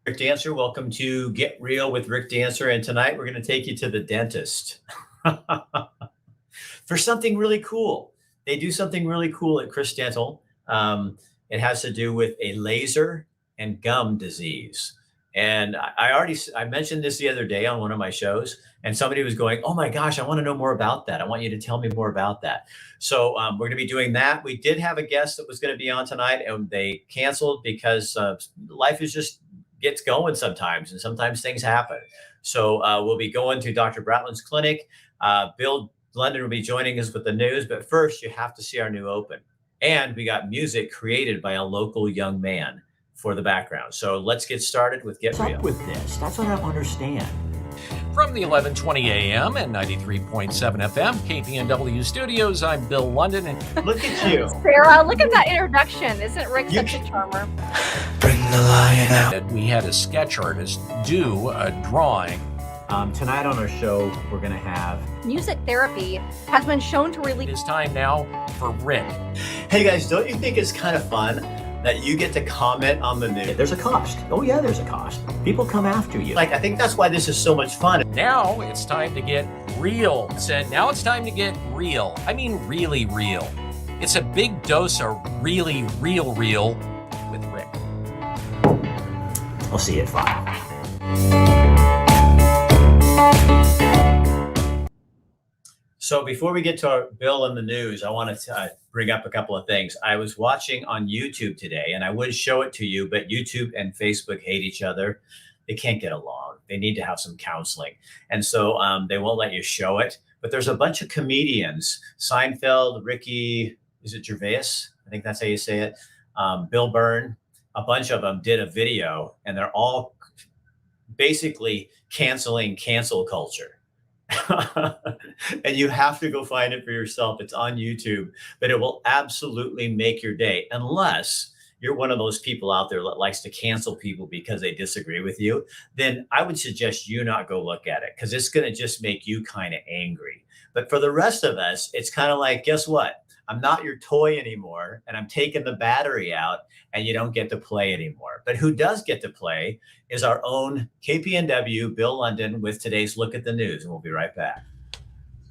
Rick Dancer. Welcome to Get Real with Rick Dancer. And tonight we're going to take you to the dentist for something really cool. They do something really cool at Chris Dental. It has to do with a laser and gum disease. And I mentioned this the other day on one of my shows, and somebody was going, "Oh my gosh, I want to know more about that. I want you to tell me more about that." So we're going to be doing that. We did have a guest that was going to be on tonight, and they canceled because life is just gets going sometimes, and sometimes things happen. So we'll be going to Dr. Bratland's clinic. Bill Lundun will be joining us with the news, but first you have to see our new open. And we got music created by a local young man for the background. So let's get started with Get Real. What's up with this? That's what I don't understand. From the 1120 AM and 93.7 FM KPNW studios, I'm Bill Lundun. And look at you. Sarah, look at that introduction. Isn't Rick such a charmer? Bring the lion out. We had a sketch artist do a drawing. Tonight on our show, we're going to have... Music therapy has been shown to It relieve... is time now for Rick. Hey guys, don't you think it's kind of fun that you get to comment on the news? There's a cost. Oh yeah, there's a cost. People come after you. Like, I think that's why this is so much fun. Now it's time to get real. Now it's time to get real. I mean really real. It's a big dose of really real with Rick. I'll see you at 5. So before we get to our Bill and the news, I want to bring up a couple of things. I was watching on YouTube today, and I would show it to you, but YouTube and Facebook hate each other. They can't get along. They need to have some counseling. And so they won't let you show it. But there's a bunch of comedians, Seinfeld, Ricky, is it Gervais? I think that's how you say it. Bill Byrne, a bunch of them did a video, and they're all basically canceling cancel culture. And you have to go find it for yourself. It's on YouTube, but it will absolutely make your day, unless you're one of those people out there that likes to cancel people because they disagree with you. Then I would suggest you not go look at it, because it's going to just make you kind of angry. But for the rest of us, it's kind of like, guess what? I'm not your toy anymore, and I'm taking the battery out, and you don't get to play anymore. But who does get to play is our own KPNW, Bill Lundun, with today's Look at the News, and we'll be right back.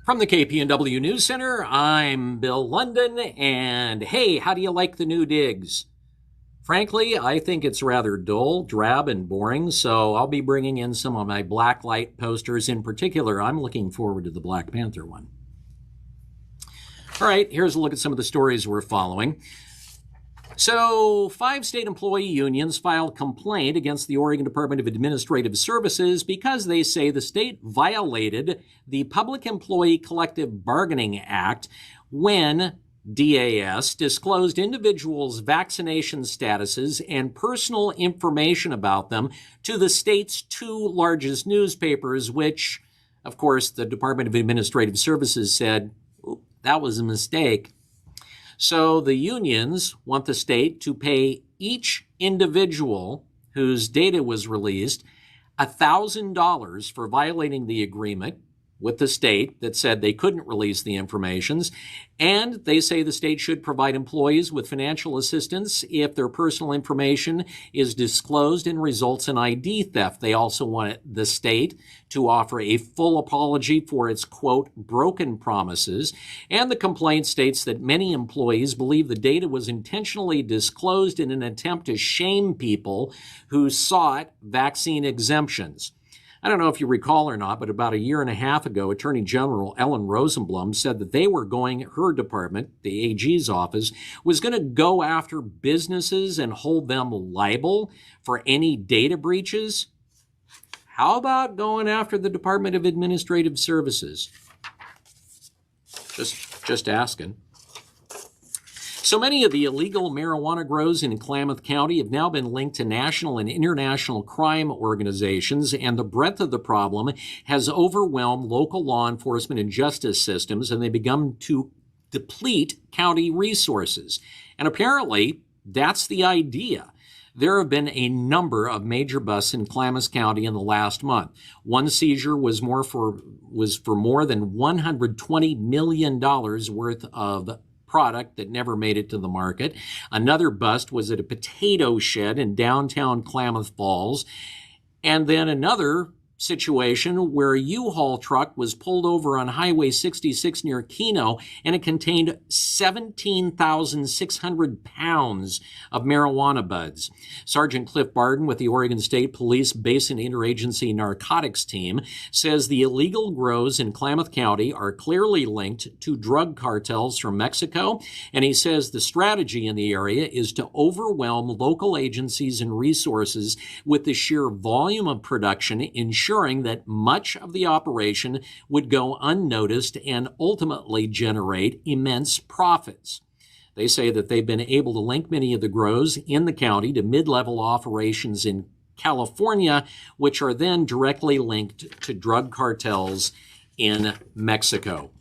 From the KPNW News Center, I'm Bill Lundun, and hey, how do you like the new digs? Frankly, I think it's rather dull, drab, and boring, so I'll be bringing in some of my blacklight posters. In particular, I'm looking forward to the Black Panther one. All right, here's a look at some of the stories we're following. So, 5 state employee unions filed complaint against the Oregon Department of Administrative Services because they say the state violated the Public Employee Collective Bargaining Act when DAS disclosed individuals' vaccination statuses and personal information about them to the state's 2 largest newspapers, which, of course, the Department of Administrative Services said, that was a mistake. So the unions want the state to pay each individual whose data was released $1,000 for violating the agreement with the state that said they couldn't release the informations. And they say the state should provide employees with financial assistance if their personal information is disclosed and results in ID theft. They also want the state to offer a full apology for its, quote, broken promises. And the complaint states that many employees believe the data was intentionally disclosed in an attempt to shame people who sought vaccine exemptions. I don't know if you recall or not, but about a year and a half ago, Attorney General Ellen Rosenblum said that her department, the AG's office, was going to go after businesses and hold them liable for any data breaches. How about going after the Department of Administrative Services? Just asking. So many of the illegal marijuana grows in Klamath County have now been linked to national and international crime organizations, and the breadth of the problem has overwhelmed local law enforcement and justice systems, and they've begun to deplete county resources. And apparently, that's the idea. There have been a number of major busts in Klamath County in the last month. One seizure was for more than $120 million worth of product that never made it to the market. Another bust was at a potato shed in downtown Klamath Falls. And then another situation where a U-Haul truck was pulled over on Highway 66 near Keno, and it contained 17,600 pounds of marijuana buds. Sergeant Cliff Barden with the Oregon State Police Basin Interagency Narcotics Team says the illegal grows in Klamath County are clearly linked to drug cartels from Mexico, and he says the strategy in the area is to overwhelm local agencies and resources with the sheer volume of production, ensuring that much of the operation would go unnoticed and ultimately generate immense profits. They say that they've been able to link many of the grows in the county to mid-level operations in California, which are then directly linked to drug cartels in Mexico.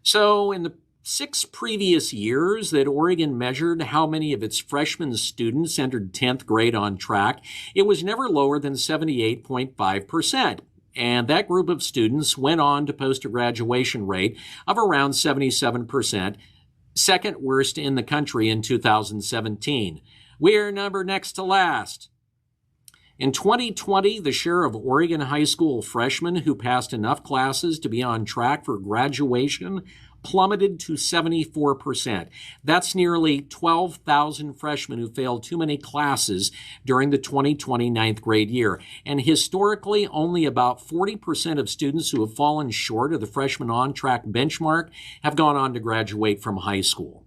So in the 6 previous years that Oregon measured how many of its freshman students entered 10th grade on track, it was never lower than 78.5%. And that group of students went on to post a graduation rate of around 77%, second worst in the country in 2017. We're number next to last. In 2020, the share of Oregon high school freshmen who passed enough classes to be on track for graduation plummeted to 74%. That's nearly 12,000 freshmen who failed too many classes during the 2020 ninth grade year. And historically, only about 40% of students who have fallen short of the freshman on-track benchmark have gone on to graduate from high school.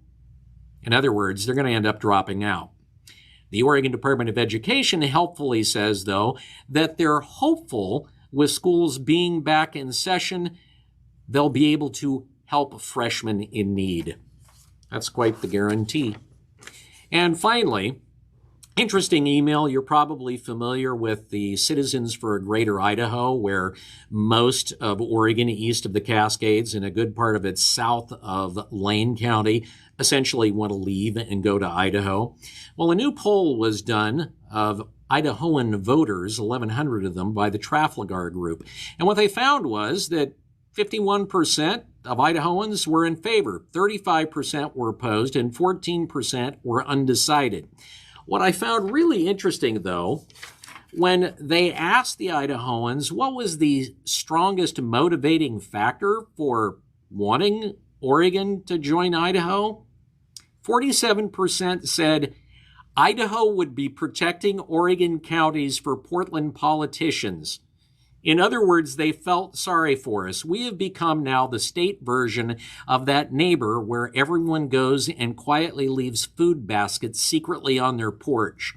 In other words, they're going to end up dropping out. The Oregon Department of Education helpfully says, though, that they're hopeful with schools being back in session, they'll be able to help freshmen in need. That's quite the guarantee. And finally, interesting email. You're probably familiar with the Citizens for a Greater Idaho, where most of Oregon east of the Cascades and a good part of it south of Lane County essentially want to leave and go to Idaho. Well, a new poll was done of Idahoan voters, 1,100 of them, by the Trafalgar Group. And what they found was that 51% of Idahoans were in favor, 35% were opposed, and 14% were undecided. What I found really interesting, though, when they asked the Idahoans what was the strongest motivating factor for wanting Oregon to join Idaho, 47% said Idaho would be protecting Oregon counties for Portland politicians. In other words, they felt sorry for us. We have become now the state version of that neighbor where everyone goes and quietly leaves food baskets secretly on their porch.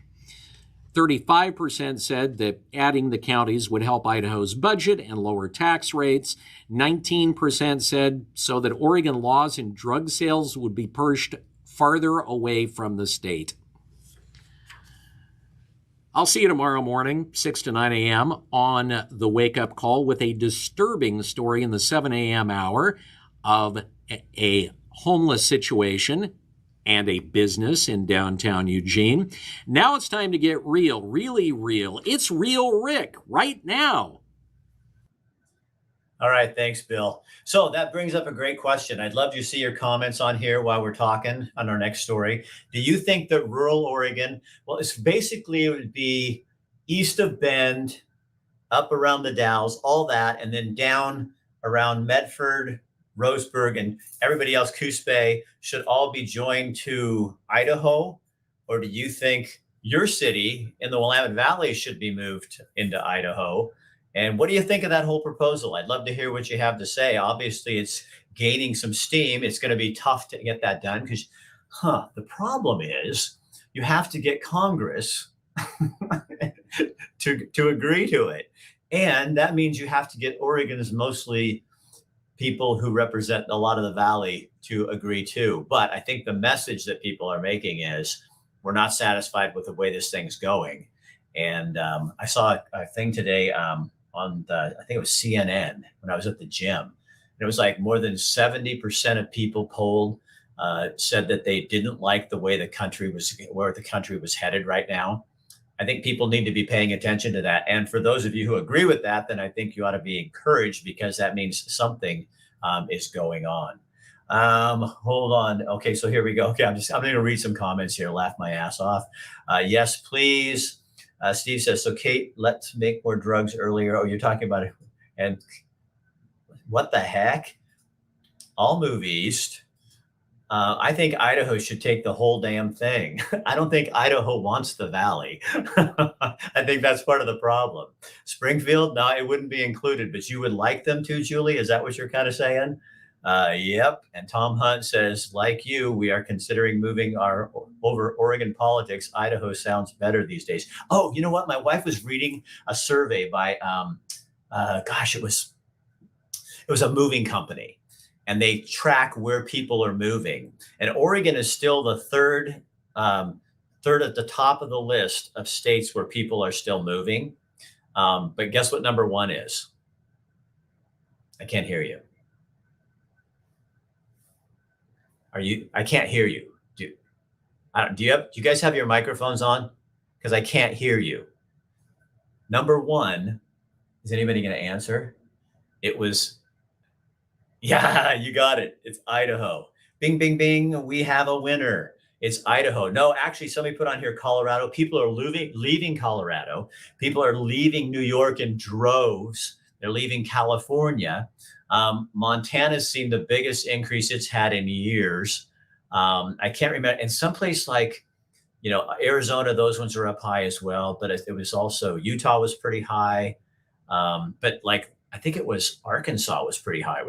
35% said that adding the counties would help Idaho's budget and lower tax rates. 19% said so that Oregon laws and drug sales would be pushed farther away from the state. I'll see you tomorrow morning, 6 to 9 a.m. on the Wake Up Call with a disturbing story in the 7 a.m. hour of a homeless situation and a business in downtown Eugene. Now it's time to get real, really real. It's Real Rick right now. All right. Thanks, Bill. So that brings up a great question. I'd love to see your comments on here while we're talking on our next story. Do you think that rural Oregon, well, it's basically, it would be east of Bend, up around the Dalles, all that, and then down around Medford, Roseburg, and everybody else, Coos Bay, should all be joined to Idaho? Or do you think your city in the Willamette Valley should be moved into Idaho? And what do you think of that whole proposal? I'd love to hear what you have to say. Obviously, it's gaining some steam. It's going to be tough to get that done because, the problem is you have to get Congress to agree to it. And that means you have to get Oregon's mostly people who represent a lot of the Valley to agree too. But I think the message that people are making is we're not satisfied with the way this thing's going. And I saw a thing today on I think it was CNN when I was at the gym. And it was like more than 70% of people polled said that they didn't like the way where the country was headed right now. I think people need to be paying attention to that. And for those of you who agree with that, then I think you ought to be encouraged because that means something is going on. Hold on. Okay, so here we go. Okay, I'm going to read some comments here. Laugh my ass off. Yes, please. Steve says, so Kate, let's make more drugs earlier. Oh, you're talking about it. And what the heck? I'll move east. I think Idaho should take the whole damn thing. I don't think Idaho wants the valley. I think that's part of the problem. Springfield, no, it wouldn't be included, but you would like them to, Julie? Is that what you're kind of saying? Yep. And Tom Hunt says, like you, we are considering moving over Oregon politics. Idaho sounds better these days. Oh, you know what? My wife was reading a survey by, it was a moving company, and they track where people are moving. And Oregon is still the third at the top of the list of states where people are still moving. But guess what number one is? I can't hear you. I can't hear you. Do you guys have your microphones on? Because I can't hear you. Number one, is anybody going to answer? It was, yeah, you got it. It's Idaho. Bing, bing, bing. We have a winner. It's Idaho. No, actually, somebody put on here Colorado. People are leaving Colorado. People are leaving New York in droves. They're leaving California. Montana's seen the biggest increase it's had in years. I can't remember. In some place like, Arizona, those ones are up high as well. But it was also, Utah was pretty high. But like, I think it was Arkansas was pretty high,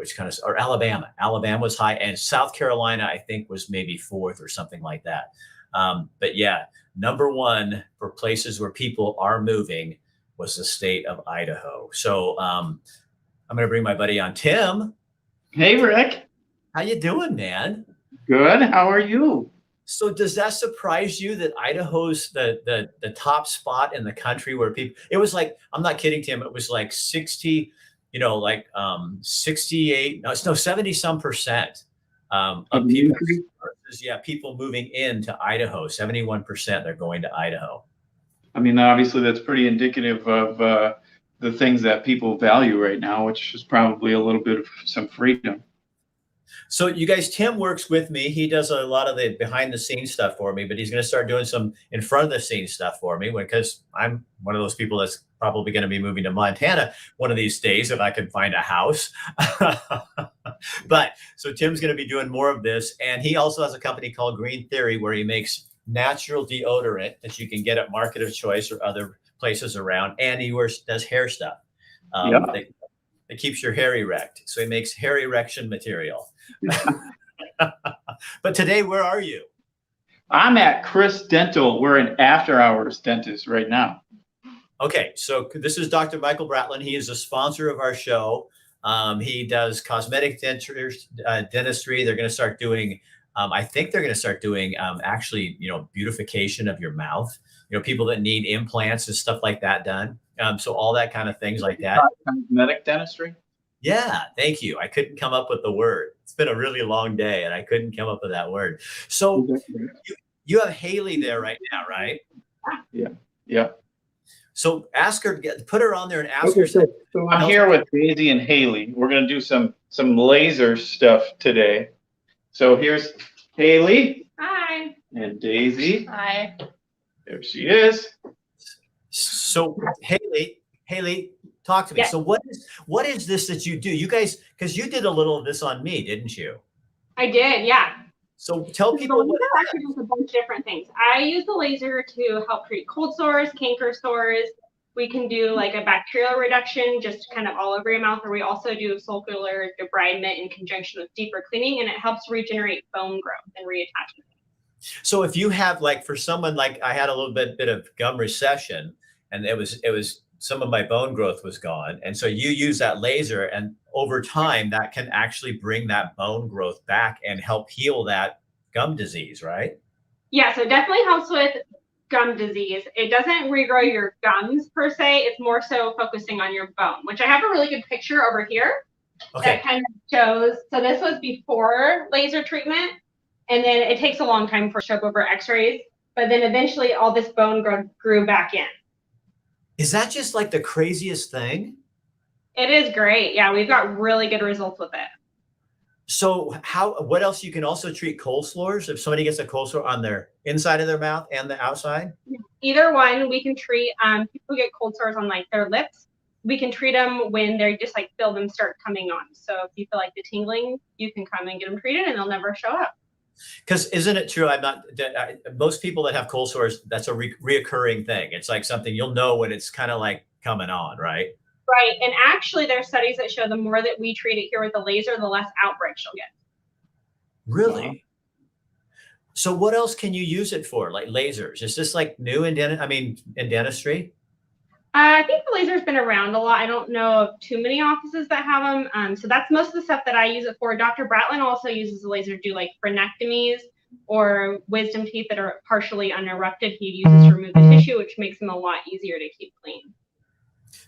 or Alabama. Alabama was high. And South Carolina, I think, was maybe fourth or something like that. But yeah, number one for places where people are moving was the state of Idaho. So I'm going to bring my buddy on, Tim. Hey, Rick. How you doing, man? Good. How are you? So does that surprise you that Idaho's the top spot in the country where people, it was like, I'm not kidding, Tim, it was like 68, 70 some percent of people, people moving into Idaho, 71%, they're going to Idaho. I mean, obviously that's pretty indicative of the things that people value right now, which is probably a little bit of some freedom. So you guys, Tim works with me. He does a lot of the behind the scenes stuff for me, but he's going to start doing some in front of the scenes stuff for me because I'm one of those people that's probably going to be moving to Montana one of these days if I can find a house. But so Tim's going to be doing more of this. And he also has a company called Green Theory where he makes natural deodorant that you can get at Market of Choice or other places around. And he does hair stuff. It keeps your hair erect. So he makes hair erection material. But today, where are you? I'm at Chris Dental. We're an after hours dentist right now. Okay, so this is Dr. Michael Bratland. He is a sponsor of our show. He does cosmetic dentistry. They're going to start doing, I think they're going to start doing beautification of your mouth. People that need implants and stuff like that done. So all that kind of things like that. Cosmetic dentistry? Yeah, thank you. I couldn't come up with the word. It's been a really long day and I couldn't come up with that word. So you have Haley there right now, right? Yeah. So ask her, put her on there and ask her. So I'm here with Daisy and Haley. We're going to do some laser stuff today. So here's Haley. Hi. And Daisy. Hi. There she is. So Haley, talk to me. Yes. So what is this that you do? You guys, because you did a little of this on me, didn't you? I did, yeah. So tell people what actually does a bunch of different things. I use the laser to help treat cold sores, canker sores. We can do like a bacterial reduction, just kind of all over your mouth, or we also do follicular debridement in conjunction with deeper cleaning, and it helps regenerate bone growth and reattachment. So if you have, like, for someone, like I had a little bit of gum recession, and it was some of my bone growth was gone. And so you use that laser, and over time that can actually bring that bone growth back and help heal that gum disease, right? Yeah, so it definitely helps with gum disease. It doesn't regrow your gums per se. It's more so focusing on your bone, which I have a really good picture over here. Okay. That kind of shows. So this was before laser treatment. And then it takes a long time for show up over x-rays. But then eventually all this bone grew back in. Is that just like the craziest thing? It is great. Yeah, we've got really good results with it. So what else? You can also treat cold sores if somebody gets a cold sore on their inside of their mouth and the outside. Either one, we can treat people who get cold sores on like their lips. We can treat them when they're just like feel them start coming on. So if you feel like the tingling, you can come and get them treated and they'll never show up. Because isn't it true? Most people that have cold sores, that's a reoccurring thing. It's like something you'll know when it's kind of like coming on, right? Right. And actually, there are studies that show the more that we treat it here with the laser, the less outbreaks you'll get. Really? Wow. So what else can you use it for? Like lasers? Is this like new in dentistry? I think the laser's been around a lot. I don't know of too many offices that have them. So that's most of the stuff that I use it for. Dr. Bratland also uses the laser to do like frenectomies or wisdom teeth that are partially unerupted. He uses to remove the tissue, which makes them a lot easier to keep clean.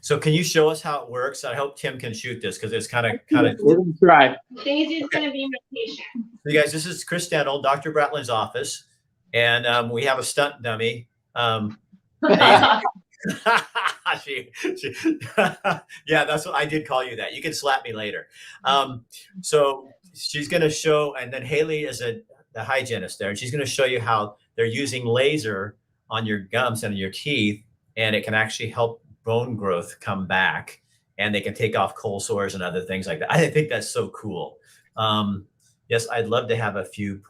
So can you show us how it works? I hope Tim can shoot this because it's kind of. We're gonna try. Daisy's going to be my patient. So you guys, this is Chris Dental, Dr. Bratland's office, and we have a stunt dummy. Yeah, that's what I did call you that. You can slap me later. So she's going to show, and then Haley is the hygienist there, and she's going to show you how they're using laser on your gums and your teeth, and it can actually help bone growth come back, and they can take off cold sores and other things like that. I think that's so cool. Yes, I'd love to have a few.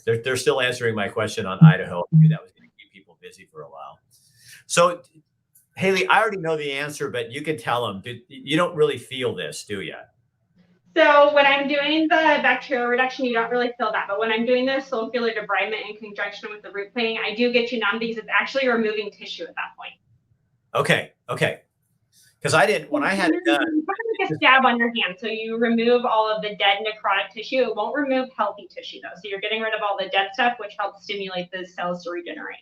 They're still answering my question on Idaho. I knew that was going to keep people busy for a while. So, Haley, I already know the answer, but you can tell them. You don't really feel this, do you? So when I'm doing the bacterial reduction, you don't really feel that. But when I'm doing the follicular debridement in conjunction with the root cleaning, I do get you numb because it's actually removing tissue at that point. Okay. Because I didn't, when I had it done. It's like a stab on your hand. So you remove all of the dead necrotic tissue. It won't remove healthy tissue though. So you're getting rid of all the dead stuff, which helps stimulate the cells to regenerate.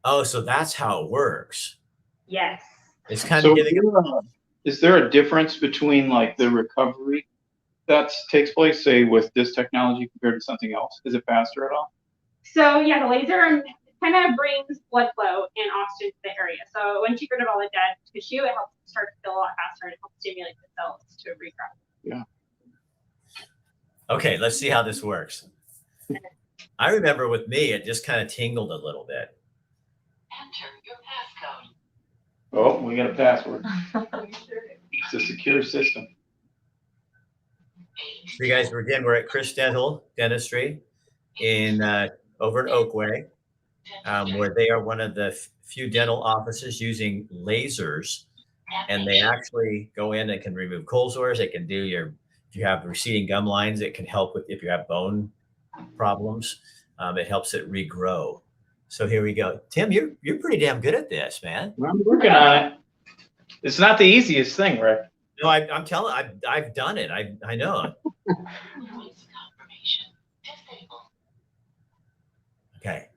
Oh, so that's how it works. Yes. It's kind of getting. Is there a difference between like the recovery that takes place, say, with this technology compared to something else? Is it faster at all? So yeah, the laser kind of brings blood flow and oxygen to the area. So once you get rid of all the dead tissue, it helps start to feel a lot faster and it helps stimulate the cells to regrow. Yeah. Okay, let's see how this works. I remember with me, it just kind of tingled a little bit. Enter your passcode. Oh, we got a password. It's a secure system. So you guys, we're at Chris Dental Dentistry in over in Oakway, where they are one of the few dental offices using lasers, and they actually go in and can remove cold sores. They can do if you have receding gum lines, it can help with if you have bone problems. It helps it regrow. So here we go. Tim, you're pretty damn good at this, man. I'm working on it. It's not the easiest thing, Rick. No, I'm telling. I've done it. I know. Voice confirmation disabled. Okay.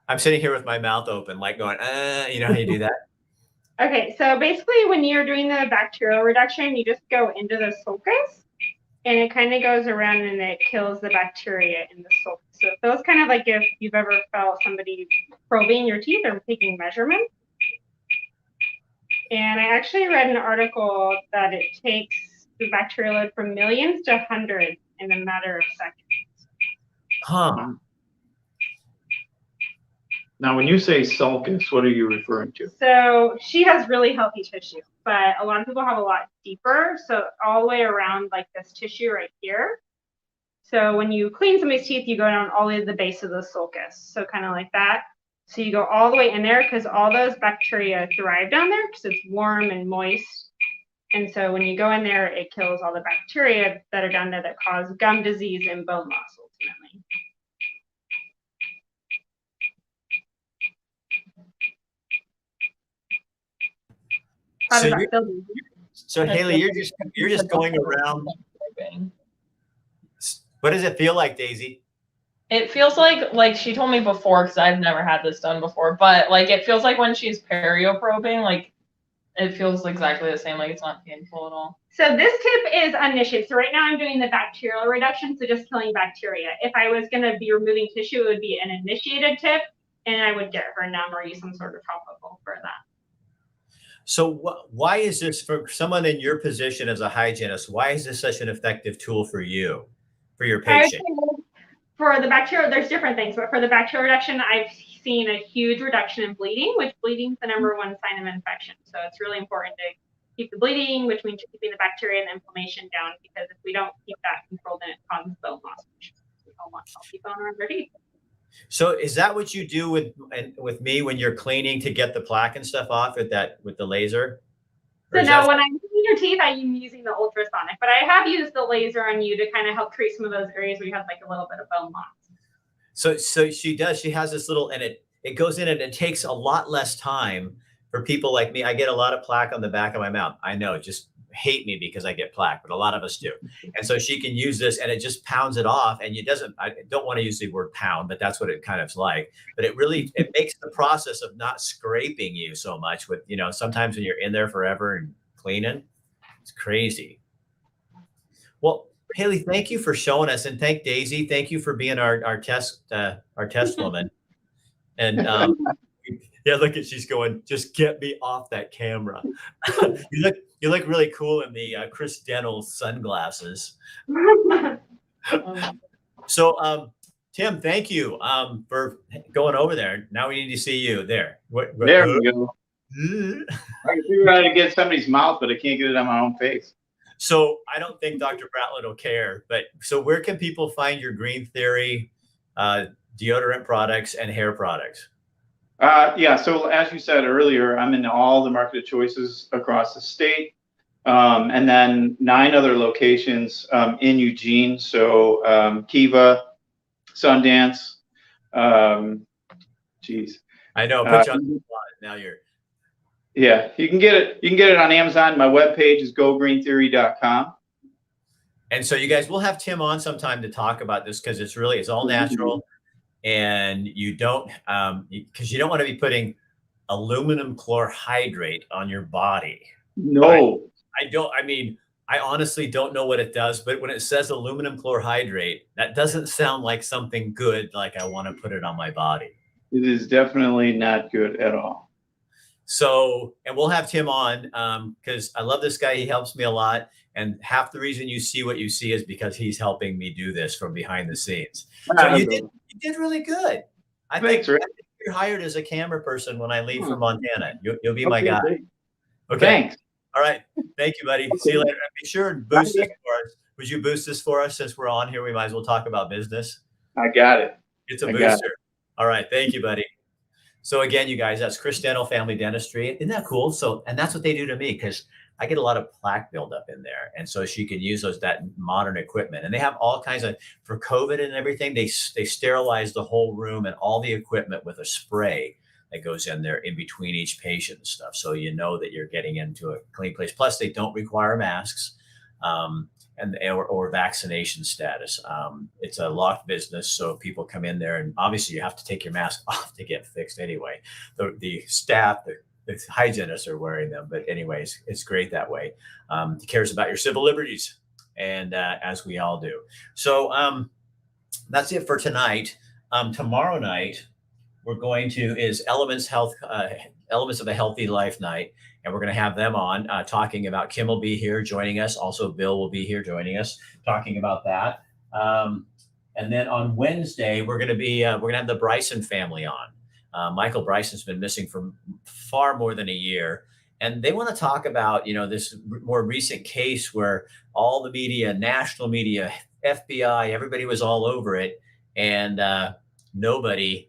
I'm sitting here with my mouth open, like going, you know how you do that? Okay, so basically when you're doing the bacterial reduction, you just go into the sulcus and it kind of goes around and it kills the bacteria in the sulcus. So it feels kind of like if you've ever felt somebody probing your teeth or taking measurements. And I actually read an article that it takes the bacterial load from millions to hundreds in a matter of seconds. Huh. Now, when you say sulcus, what are you referring to? So she has really healthy tissue, but a lot of people have a lot deeper. So all the way around like this tissue right here. So when you clean somebody's teeth, you go down all the way to the base of the sulcus. So kind of like that. So you go all the way in there because all those bacteria thrive down there because it's warm and moist. And so when you go in there, it kills all the bacteria that are down there that cause gum disease and bone loss ultimately. So Haley, you're just going around. What does it feel like, Daisy? It feels like she told me before, because I've never had this done before, but like it feels like when she's perioprobing, like it feels exactly the same, like it's not painful at all. So this tip is uninitiated. So right now I'm doing the bacterial reduction, so just killing bacteria. If I was going to be removing tissue, it would be an initiated tip, and I would get her numb or use some sort of topical for that. So why is this for someone in your position as a hygienist? Why is this such an effective tool for you, for your I would patient? say for the bacteria, there's different things, but for the bacteria reduction, I've seen a huge reduction in bleeding, which bleeding is the number one sign of infection. So it's really important to keep the bleeding, which means you're keeping the bacteria and the inflammation down, because if we don't keep that controlled, then it causes bone loss, which we don't want healthy bone around our teeth. So is that what you do with me when you're cleaning to get the plaque and stuff off with the laser? So no, when I'm cleaning your teeth, I'm using the ultrasonic, but I have used the laser on you to kind of help treat some of those areas where you have like a little bit of bone loss. So she does. She has this little, and it goes in, and it takes a lot less time for people like me. I get a lot of plaque on the back of my mouth. I know, just hate me because I get plaque, but a lot of us do. And so she can use this, and it just pounds it off. And I don't want to use the word pound, but that's what it kind of is like. But it makes the process of not scraping you so much with, sometimes when you're in there forever and cleaning, it's crazy. Well, Haley, thank you for showing us, and thank Daisy. Thank you for being our test woman. And yeah, look at, she's going, just get me off that camera. you look really cool in the Chris Dental sunglasses. So Tim, thank you for going over there. Now we need to see you there. There we go. I can figure out how to get somebody's mouth, but I can't get it on my own face. So I don't think Dr. Bratland will care, but so where can people find your Green Theory deodorant products and hair products? Yeah, so as you said earlier, I'm in all the marketed choices across the state, and then 9 other locations in Eugene. So Kiva, Sundance, geez. I know, put you on the spot. Now you're. Yeah, you can get it. You can get it on Amazon. My webpage is gogreentheory.com. And so you guys, we'll have Tim on sometime to talk about this, because it's all natural, and you don't because you don't want to be putting aluminum chlorhydrate on your body. No, I honestly don't know what it does, but when it says aluminum chlorhydrate, that doesn't sound like something good. Like I want to put it on my body. it is definitely not good at all. So, and we'll have Tim on because I love this guy. He helps me a lot. And half the reason you see what you see is because he's helping me do this from behind the scenes. So you did really good. I think you're hired as a camera person when I leave for Montana. You'll be my guy. Great. Okay. Thanks. All right. Thank you, buddy. See you later. Be sure and boost this for us. Would you boost this for us since we're on here? We might as well talk about business. I got it. It's a booster. All right. Thank you, buddy. So again, you guys, that's Chris Dental Family Dentistry. Isn't that cool? So, and that's what they do to me, because I get a lot of plaque buildup in there. And so she can use that modern equipment, and they have all kinds of, for COVID and everything, they sterilize the whole room and all the equipment with a spray that goes in there in between each patient and stuff. So you know that you're getting into a clean place. Plus they don't require masks or vaccination status. It's a locked business. So people come in there, and obviously you have to take your mask off to get fixed anyway. The staff, the hygienists are wearing them, but anyways, it's great that way. He cares about your civil liberties, and as we all do. So that's it for tonight. Tomorrow night, we're going to Elements of a Healthy Life night, and we're going to have them on talking about. Kim will be here joining us. Also, Bill will be here joining us talking about that. And then on Wednesday, we're going to have the Bryson family on. Michael Bryson's been missing for far more than a year, and they want to talk about this more recent case where all the media, national media, FBI, everybody was all over it, and nobody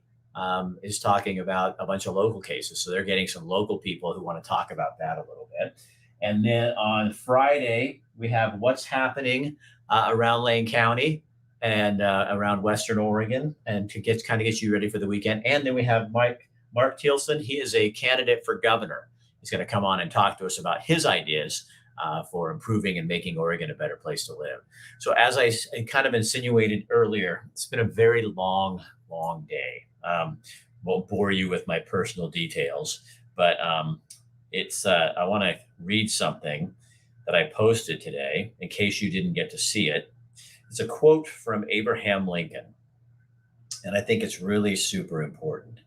is talking about a bunch of local cases. So they're getting some local people who want to talk about that a little bit. And then on Friday, we have what's happening around Lane County and around Western Oregon, and to get you ready for the weekend. And then we have Mark Thielsen. He is a candidate for governor. He's going to come on and talk to us about his ideas for improving and making Oregon a better place to live. So as I kind of insinuated earlier, it's been a very long day. Won't bore you with my personal details, but I want to read something that I posted today in case you didn't get to see it. It's a quote from Abraham Lincoln, and I think it's really super important.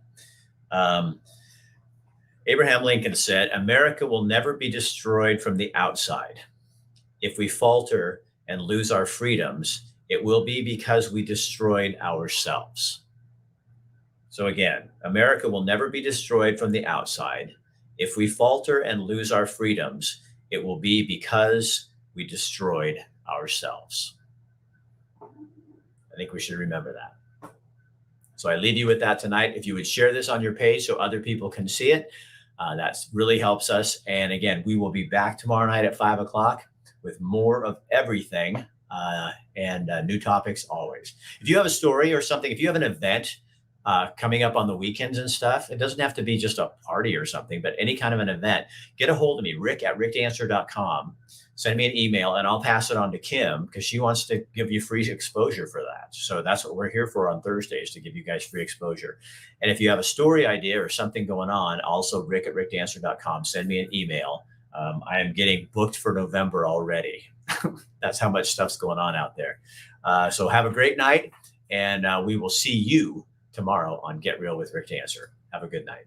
Abraham Lincoln said, America will never be destroyed from the outside. If we falter and lose our freedoms, it will be because we destroyed ourselves. So again, America will never be destroyed from the outside. If we falter and lose our freedoms, it will be because we destroyed ourselves. I think we should remember that. So I leave you with that tonight. If you would share this on your page so other people can see it, that really helps us. And again, we will be back tomorrow night at 5 o'clock with more of everything and new topics always. If you have a story or something, if you have an event coming up on the weekends and stuff, it doesn't have to be just a party or something, but any kind of an event, get a hold of me, rick@rickdancer.com. Send me an email and I'll pass it on to Kim because she wants to give you free exposure for that. So that's what we're here for on Thursdays, to give you guys free exposure. And if you have a story idea or something going on, also rick@rickdancer.com, send me an email. I am getting booked for November already. That's how much stuff's going on out there. So have a great night, and we will see you tomorrow on Get Real with Rick Dancer. Have a good night.